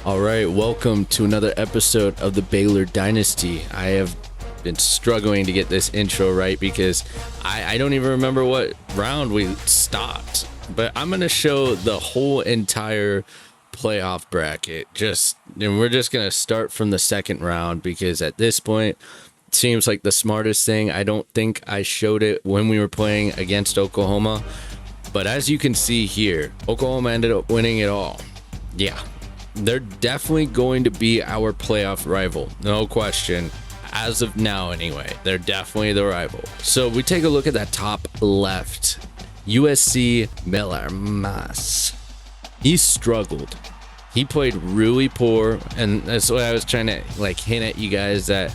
All right, welcome to another episode of the Baylor Dynasty. I have been struggling to get this intro right because I don't even remember what round we stopped. But I'm going to show the whole entire playoff bracket. And we're just going to start from the second round because at this point, it seems like the smartest thing. I don't think I showed it when we were playing against Oklahoma. But as you can see here, Oklahoma ended up winning it all. Yeah. They're definitely going to be our playoff rival, no question. As of now, anyway, they're definitely the rival. So we take a look at that top left. USC Bellarmas. He struggled. He played really poor, and that's what I was trying to hint at you guys that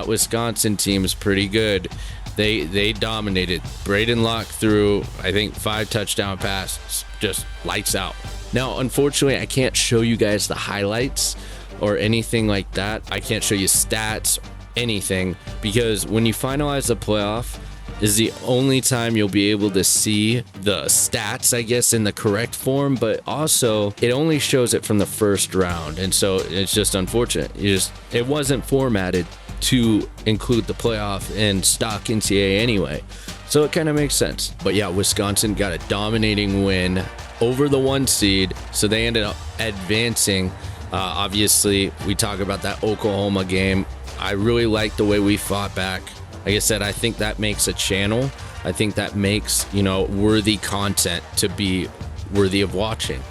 Wisconsin team is pretty good. They dominated. Braden Locke threw, I think, 5 touchdown passes, just lights out. Now, unfortunately, I can't show you guys the highlights or anything like that. I can't show you stats, anything, because when you finalize the playoff, this is the only time you'll be able to see the stats, I guess, in the correct form, but also it only shows it from the first round. And so it's just unfortunate. It wasn't formatted to include the playoff in stock NCAA anyway. So it kind of makes sense. But yeah, Wisconsin got a dominating win over the 1 seed, so they ended up advancing. Obviously, we talk about that Oklahoma game. I really like the way we fought back. Like I said, I think that makes a channel. I think that makes, worthy content to be worthy of watching.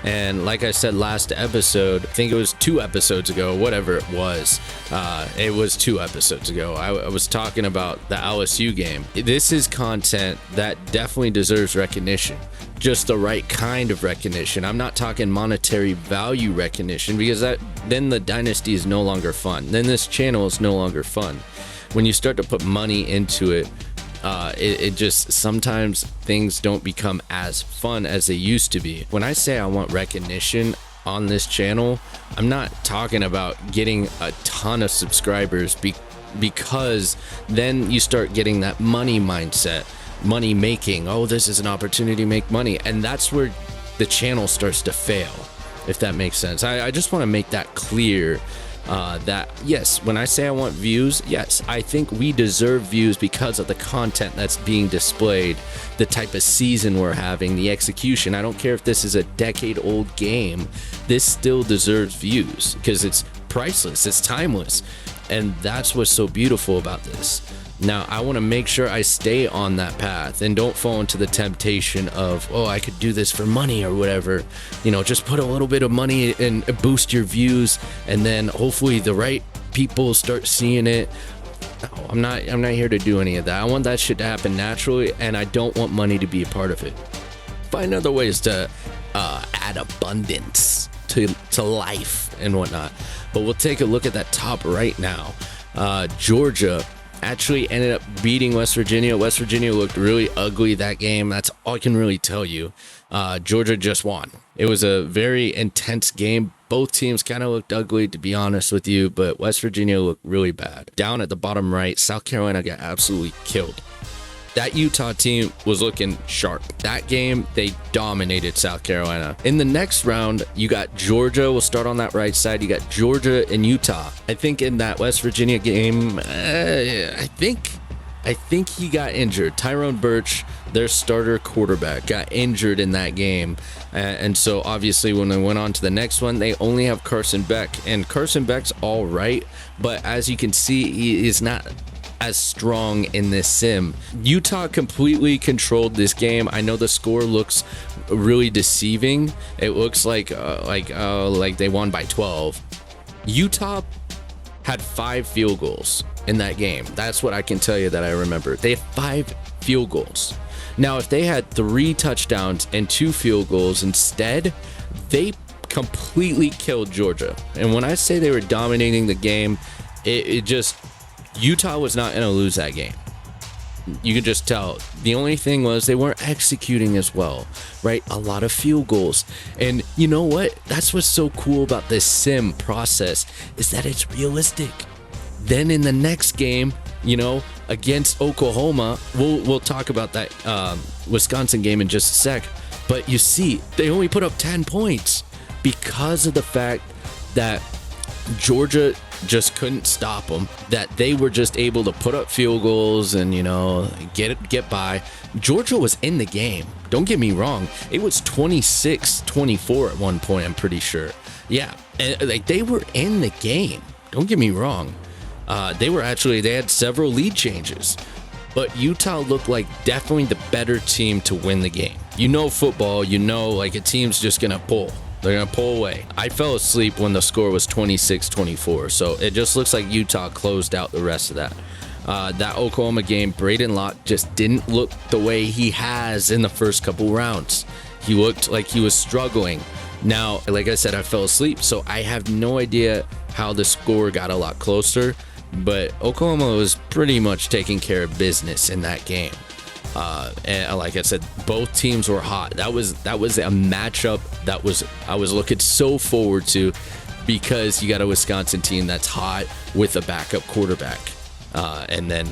And like I said last episode, I think it was 2 episodes ago, whatever it was. It was 2 episodes ago. I was talking about the LSU game. This is content that definitely deserves recognition. Just the right kind of recognition. I'm not talking monetary value recognition, because then the dynasty is no longer fun. Then this channel is no longer fun. When you start to put money into it, it just sometimes things don't become as fun as they used to be. When I say I want recognition on this channel, I'm not talking about getting a ton of subscribers because then you start getting that money mindset, money making. Oh, this is an opportunity to make money. And that's where the channel starts to fail, if that makes sense. I just want to make that clear. That yes, when I say I want views, yes, I think we deserve views because of the content that's being displayed, the type of season we're having, the execution. I don't care if this is a decade-old game, this still deserves views because it's priceless, it's timeless, and that's what's so beautiful about this. Now, I want to make sure I stay on that path and don't fall into the temptation of, oh, I could do this for money or whatever. Just put a little bit of money and boost your views, and then hopefully the right people start seeing it. No, I'm not here to do any of that. I want that shit to happen naturally, and I don't want money to be a part of it. Find other ways to add abundance to life and whatnot. But we'll take a look at that top right now. Georgia actually ended up beating West Virginia. West Virginia looked really ugly that game. That's all I can really tell you. Georgia just won. It was a very intense game. Both teams kind of looked ugly, to be honest with you, but West Virginia looked really bad. Down at the bottom right, South Carolina got absolutely killed. That Utah team was looking sharp. That game, they dominated South Carolina. In the next round, you got Georgia. We'll start on that right side. You got Georgia and Utah. I think in that West Virginia game, I think he got injured. Tyrone Birch, their starter quarterback, got injured in that game. And so obviously when they went on to the next one, they only have Carson Beck. And Carson Beck's all right, but as you can see, he is not as strong in this sim. Utah completely controlled this game. I know the score looks really deceiving. It looks like they won by 12. Utah had 5 field goals in that game. That's what I can tell you that I remember. They had 5 field goals. Now, if they had 3 touchdowns and 2 field goals instead, they completely killed Georgia. And when I say they were dominating the game, it just Utah was not going to lose that game. You can just tell. The only thing was they weren't executing as well, right? A lot of field goals. And you know what? That's what's so cool about this sim process is that it's realistic. Then in the next game, against Oklahoma, we'll talk about that Wisconsin game in just a sec. But you see, they only put up 10 points because of the fact that Georgia just couldn't stop them, that they were just able to put up field goals and, get by. Georgia was in the game. Don't get me wrong. It was 26-24 at one point, I'm pretty sure. Yeah, and they were in the game. Don't get me wrong. They had several lead changes, but Utah looked like definitely the better team to win the game. Football, a team's just going to pull. They're going to pull away. I fell asleep when the score was 26-24, so it just looks like Utah closed out the rest of that. That Oklahoma game, Braden Locke just didn't look the way he has in the first couple rounds. He looked like he was struggling. Now, like I said, I fell asleep, so I have no idea how the score got a lot closer, but Oklahoma was pretty much taking care of business in that game. And like I said, both teams were hot. That was a matchup that I was looking so forward to, because you got a Wisconsin team that's hot with a backup quarterback. And then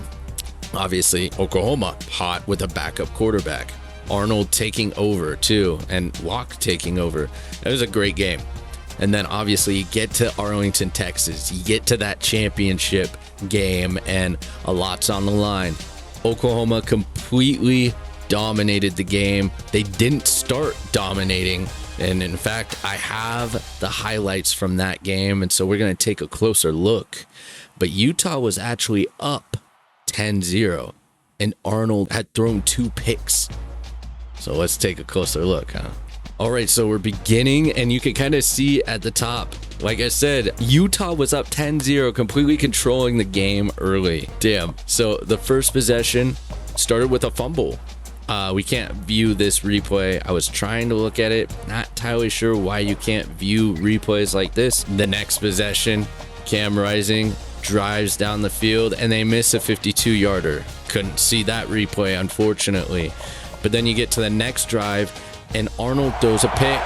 obviously Oklahoma hot with a backup quarterback. Arnold taking over too, and Locke taking over. It was a great game. And then obviously you get to Arlington, Texas. You get to that championship game, and a lot's on the line. Oklahoma completely dominated the game. They didn't start dominating. And in fact, I have the highlights from that game, and so we're going to take a closer look. But Utah was actually up 10-0, and Arnold had thrown 2 picks. So let's take a closer look, huh? All right, so we're beginning, and you can kind of see at the top, like I said, Utah was up 10-0, completely controlling the game early. Damn. So the first possession started with a fumble. We can't view this replay. I was trying to look at it. Not entirely sure why you can't view replays like this. The next possession, Cam Rising drives down the field, and they miss a 52-yarder. Couldn't see that replay, unfortunately. But then you get to the next drive, and Arnold throws a pick.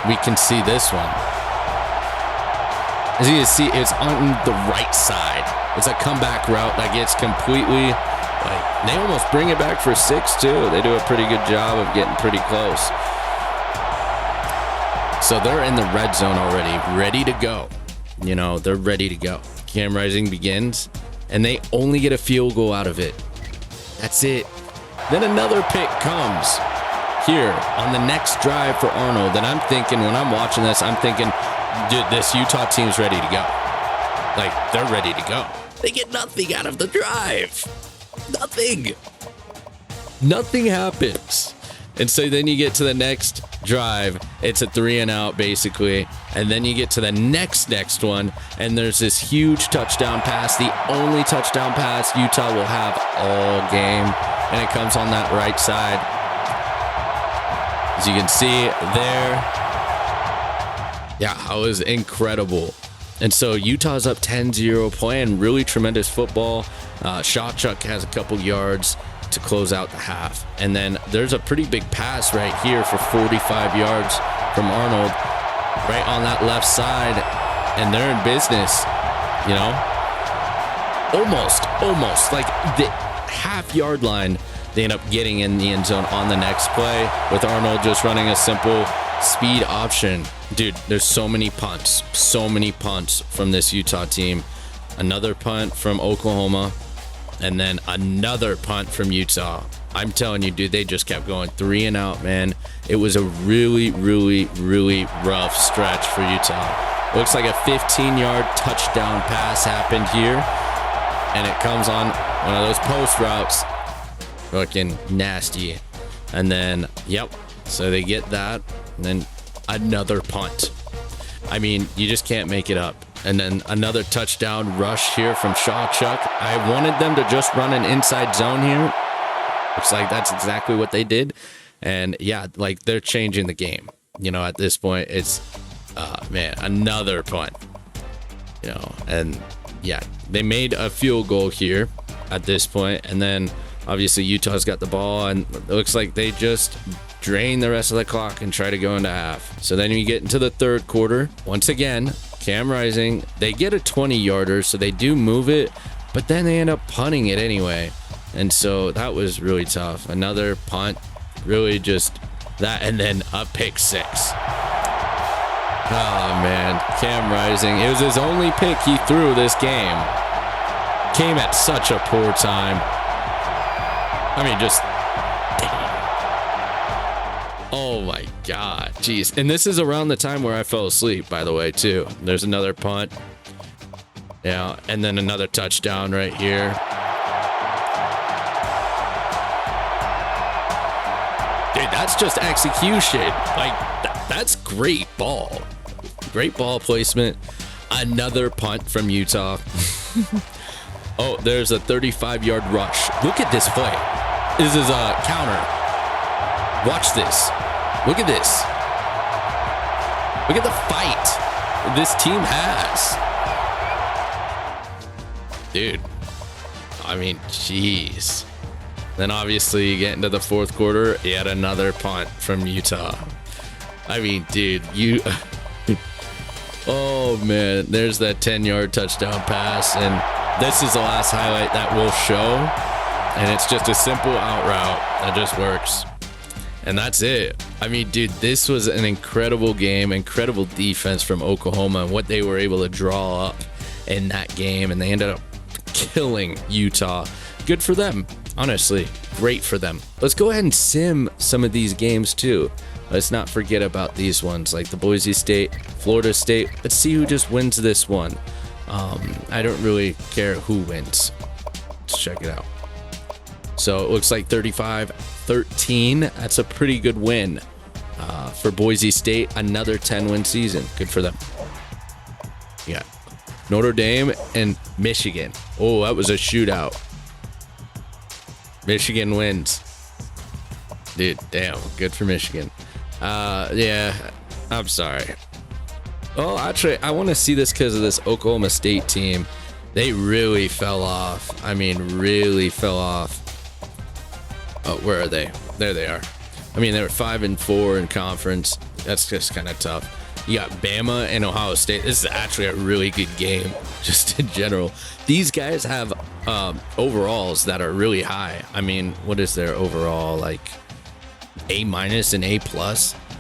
We can see this one. As you can see, it's on the right side. It's a comeback route that gets completely, they almost bring it back for 6 too. They do a pretty good job of getting pretty close. So they're in the red zone already, ready to go. They're ready to go. Cam Rising begins, and they only get a field goal out of it. That's it. Then another pick comes here on the next drive for Arnold. And I'm thinking, when I'm watching this, I'm thinking, dude, this Utah team's ready to go. They're ready to go. They get nothing out of the drive. Nothing happens. And so then you get to the next drive. It's a 3-and-out, basically. And then you get to the next one, and there's this huge touchdown pass, the only touchdown pass Utah will have all game. And it comes on that right side. As you can see there. Yeah, it was incredible. And so Utah's up 10-0, playing really tremendous football. Shawchuck has a couple yards to close out the half. And then there's a pretty big pass right here for 45 yards from Arnold, right on that left side. And they're in business, Almost. Like the half-yard line, they end up getting in the end zone on the next play, with Arnold just running a simple speed option. Dude, there's so many punts from this Utah team. Another punt from Oklahoma, and then another punt from Utah. I'm telling you, dude, they just kept going 3-and-out, man. It was a really, really, really rough stretch for Utah. Looks like a 15-yard touchdown pass happened here, and it comes on one of those post routes. Looking nasty. And then, so they get that, and then another punt. I mean, you just can't make it up. And then another touchdown rush here from Shawchuck. I wanted them to just run an inside zone here. Looks like that's exactly what they did. And yeah, they're changing the game. At this point, it's, another punt. And yeah, they made a field goal here at this point, and then obviously Utah's got the ball, and it looks like they just drain the rest of the clock and try to go into half. So then you get into the third quarter. Once again, Cam Rising, they get a 20-yarder, so they do move it, but then they end up punting it anyway. And so that was really tough. Another punt, really just that, and then a pick 6. Oh, man. Cam Rising. It was his only pick he threw this game. Came at such a poor time. I mean, just... Oh, my God. Jeez. And this is around the time where I fell asleep, by the way, too. There's another punt. Yeah, and then another touchdown right here. Dude, that's just execution. Like, that's great ball. Great ball placement. Another punt from Utah. Oh, there's a 35-yard rush. Look at this play. This is a counter. Watch this. Look at this. Look at the fight this team has. Dude. I mean, jeez. Then obviously you get into the fourth quarter, yet another punt from Utah. I mean, dude, oh, man. There's that 10-yard touchdown pass, and this is the last highlight that we'll show, and it's just a simple out route that just works. And that's it. I mean, dude, this was an incredible game, incredible defense from Oklahoma, and what they were able to draw up in that game, and they ended up killing Utah. Good for them, honestly. Great for them. Let's go ahead and sim some of these games, too. Let's not forget about these ones, like the Boise State, Florida State. Let's see who just wins this one. I don't really care who wins. Let's check it out. So it looks like 35-13. That's a pretty good win for Boise State. Another 10-win season. Good for them. Yeah. Notre Dame and Michigan. Oh, that was a shootout. Michigan wins. Dude, damn. Good for Michigan. Yeah, I'm sorry. Oh, actually, I want to see this because of this Oklahoma State team. They really fell off. I mean, really fell off. Oh, where are they? There they are. I mean, they were 5-4 in conference. That's just kind of tough. You got Bama and Ohio State. This is actually a really good game, just in general. These guys have overalls that are really high. I mean, what is their overall, like A- and A+?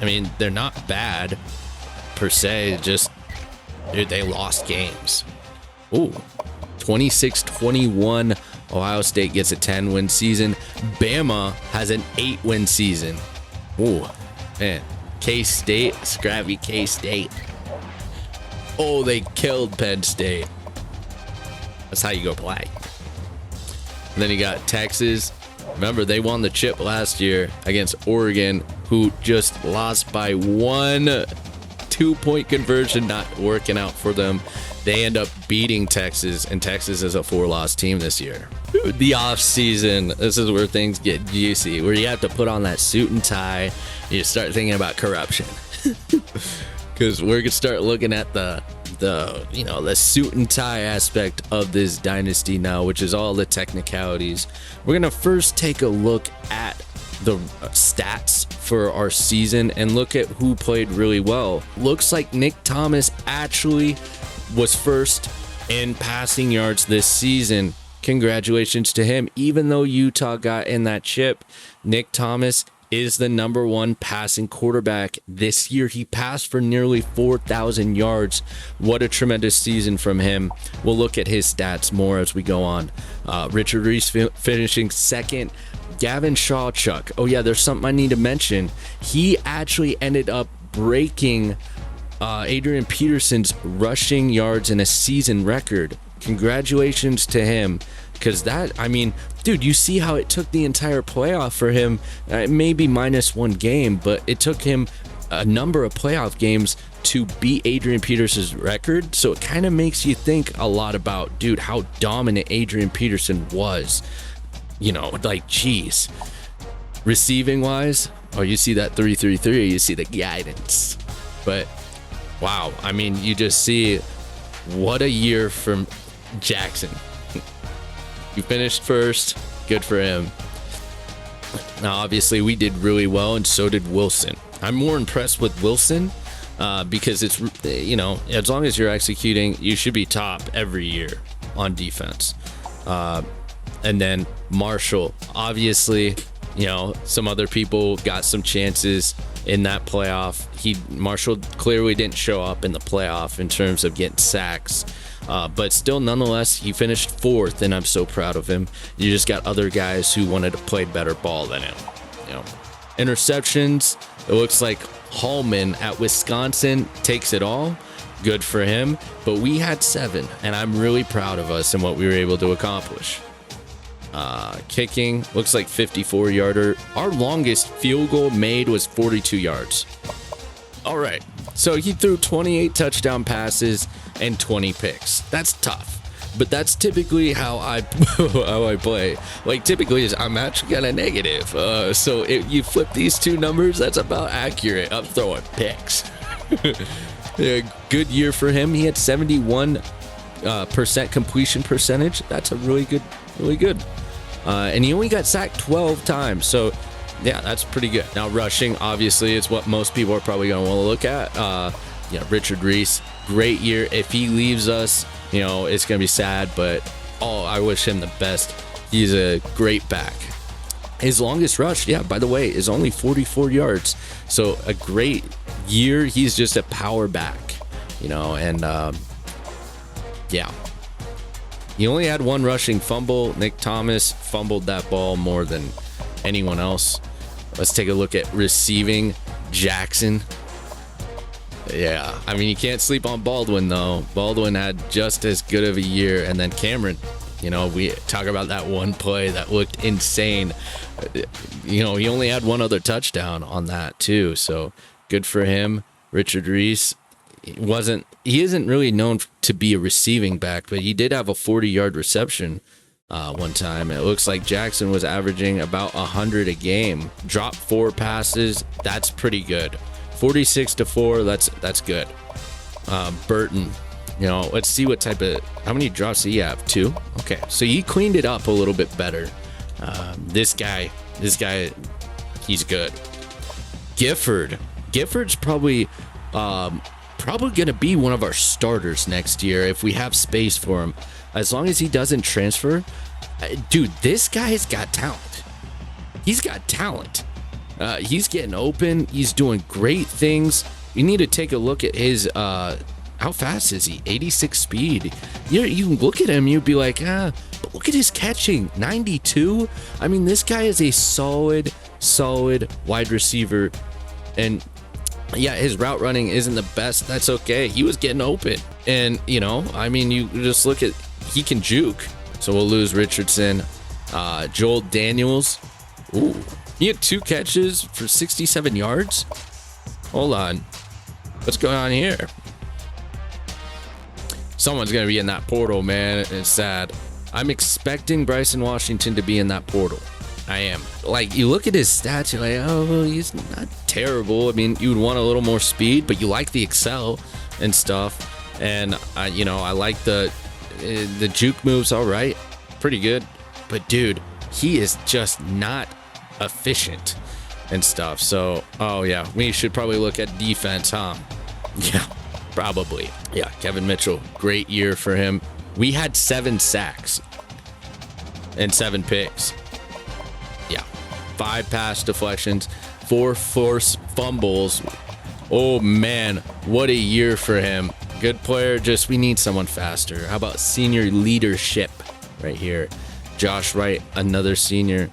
I mean, they're not bad per se, just, dude, they lost games. Ooh, 26-21. Ohio State gets a 10-win season. Bama has an 8-win season. Ooh, man. K-State, scrappy K-State. Oh, they killed Penn State. That's how you go play. And then you got Texas. Remember, they won the chip last year against Oregon, who just lost by 1 2-point conversion, not working out for them. They end up beating Texas, and Texas is a 4-loss team this year. The offseason, this is where things get juicy, where you have to put on that suit and tie. You start thinking about corruption. Because we're going to start looking at the suit and tie aspect of this dynasty now, which is all the technicalities. We're going to first take a look at the stats for our season and look at who played really well. Looks like Nick Thomas actually was first in passing yards this season. Congratulations to him. Even though Utah got in that chip, Nick Thomas is the number 1 passing quarterback this year. He passed for nearly 4,000 yards. What a tremendous season from him. We'll look at his stats more as we go on. Richard Reese finishing second. Gavin Shawchuk. Oh yeah, there's something I need to mention. He actually ended up breaking Adrian Peterson's rushing yards in a season record. Congratulations to him, because that, I mean, dude, you see how it took the entire playoff for him, maybe -1 game, but it took him a number of playoff games to beat Adrian Peterson's record. So it kind of makes you think a lot about, dude, how dominant Adrian Peterson was. You know, like, geez. Receiving wise, oh, you see that 3-3-3, you see the guidance. But wow, I mean, you just see what a year from Jackson. He finished first. Good for him. Now, obviously, we did really well, and so did Wilson. I'm more impressed with Wilson because it's, you know, as long as you're executing, you should be top every year on defense. And then Marshall, obviously, Some other people got some chances in that playoff. Marshall clearly didn't show up in the playoff in terms of getting sacks. But still, nonetheless, he finished 4th, and I'm so proud of him. You just got other guys who wanted to play better ball than him. Interceptions, it looks like Hallman at Wisconsin takes it all. Good for him. But we had 7, and I'm really proud of us and what we were able to accomplish. Kicking, looks like 54-yarder. Our longest field goal made was 42 yards. All right, so he threw 28 touchdown passes and 20 picks. That's tough, but that's typically how I play. Like, typically I'm actually kind of negative. So if you flip these two numbers, that's about accurate. I'm throwing picks. Yeah, good year for him. He had 71% completion percentage. That's a really good. And he only got sacked 12 times. So yeah, that's pretty good. Now, rushing, obviously, is what most people are probably going to want to look at. Richard Reese, great year. If he leaves us, it's going to be sad, but I wish him the best. He's a great back. His longest rush, by the way, is only 44 yards. So a great year. He's just a power back, and he only had 1 rushing fumble. Nick Thomas fumbled that ball more than anyone else. Let's take a look at receiving. Jackson. Yeah, I mean, you can't sleep on Baldwin, though. Baldwin had just as good of a year. And then Cameron, we talk about that one play that looked insane. He only had 1 other touchdown on that, too. So good for him. Richard Reese he isn't really known to be a receiving back, but he did have a 40-yard reception one time. It looks like Jackson was averaging about 100 a game. Dropped 4 passes. That's pretty good. 46-4. That's good. Burton, let's see how many drops did he have? 2. Okay, so he cleaned it up a little bit better. This guy, he's good. Gifford's probably going to be one of our starters next year if we have space for him. As long as he doesn't transfer. Dude, this guy's got talent. He's got talent. He's getting open. He's doing great things. You need to take a look at his, how fast is he? 86 speed. You can look at him, you'd be like, but look at his catching. 92. I mean, this guy is a solid wide receiver. And yeah, his route running isn't the best. That's okay. He was getting open. And, you just look at, he can juke. So we'll lose Richardson. Joel Daniels. Ooh, he had 2 catches for 67 yards. Hold on. What's going on here? Someone's going to be in that portal, man. It's sad. I'm expecting Bryson Washington to be in that portal. I am. Like, you look at his stats, you're like, oh, he's not terrible. I mean, you would want a little more speed, but you like the excel and stuff. And, I like the juke moves, all right. Pretty good. But, dude, he is just not efficient and stuff. So, we should probably look at defense, huh? Yeah, probably. Yeah, Kevin Mitchell, great year for him. We had 7 sacks and 7 picks. 5 pass deflections, 4 forced fumbles. Oh man, what a year for him. Good player, just we need someone faster. How about senior leadership right here? Josh Wright, another senior.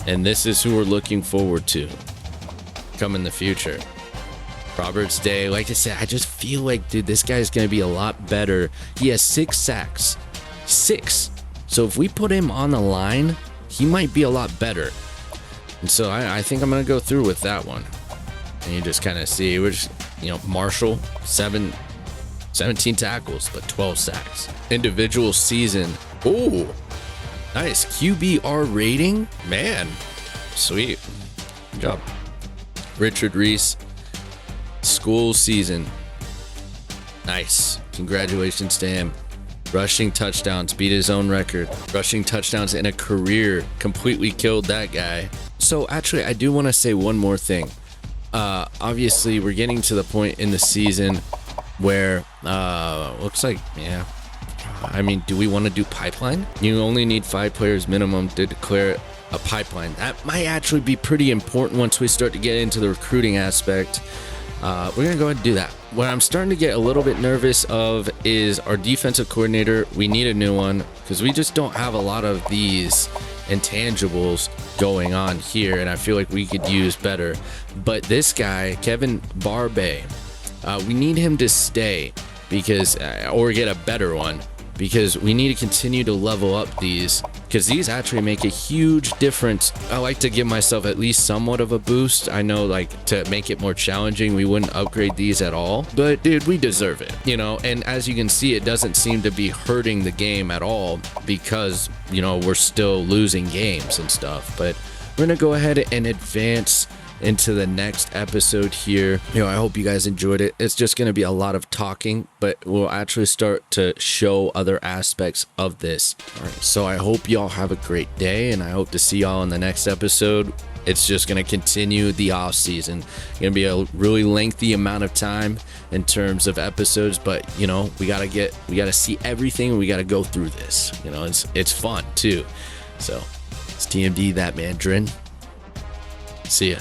And this is who we're looking forward to come in the future. Roberts Day, like I said, I just feel like, dude, this guy's going to be a lot better. He has 6 sacks. 6. So if we put him on the line, he might be a lot better. And so I think I'm going to go through with that one. And you just kind of see, we're just, Marshall, 17 tackles, but 12 sacks. Individual season. Oh, nice. QBR rating. Man, sweet. Good job. Richard Reese, school season. Nice. Congratulations to him. Rushing touchdowns, beat his own record. Rushing touchdowns in a career, completely killed that guy. So actually, I do want to say one more thing. Obviously, we're getting to the point in the season where looks like, I mean, do we want to do pipeline? You only need 5 players minimum to declare a pipeline. That might actually be pretty important once we start to get into the recruiting aspect. We're going to go ahead and do that. What I'm starting to get a little bit nervous of is our defensive coordinator. We need a new one because we just don't have a lot of these intangibles going on here, and I feel like we could use better. But this guy, Kevin Barbe, we need him to stay because, or get a better one, because we need to continue to level up these, because these actually make a huge difference. I like to give myself at least somewhat of a boost. I know, like, to make it more challenging, we wouldn't upgrade these at all, but dude, we deserve it, you know. And as you can see, it doesn't seem to be hurting the game at all because, you know, we're still losing games and stuff. But we're gonna go ahead and advance into the next episode here. You know, I hope you guys enjoyed it. It's just going to be a lot of talking, but we'll actually start to show other aspects of this. All right, so I hope y'all have a great day, and I hope to see y'all in the next episode. It's just going to continue the off season. It's going to be a really lengthy amount of time in terms of episodes, but you know, we got to see everything. We got to go through this. You know, it's fun too. So it's TMD, that Mandarin. See ya.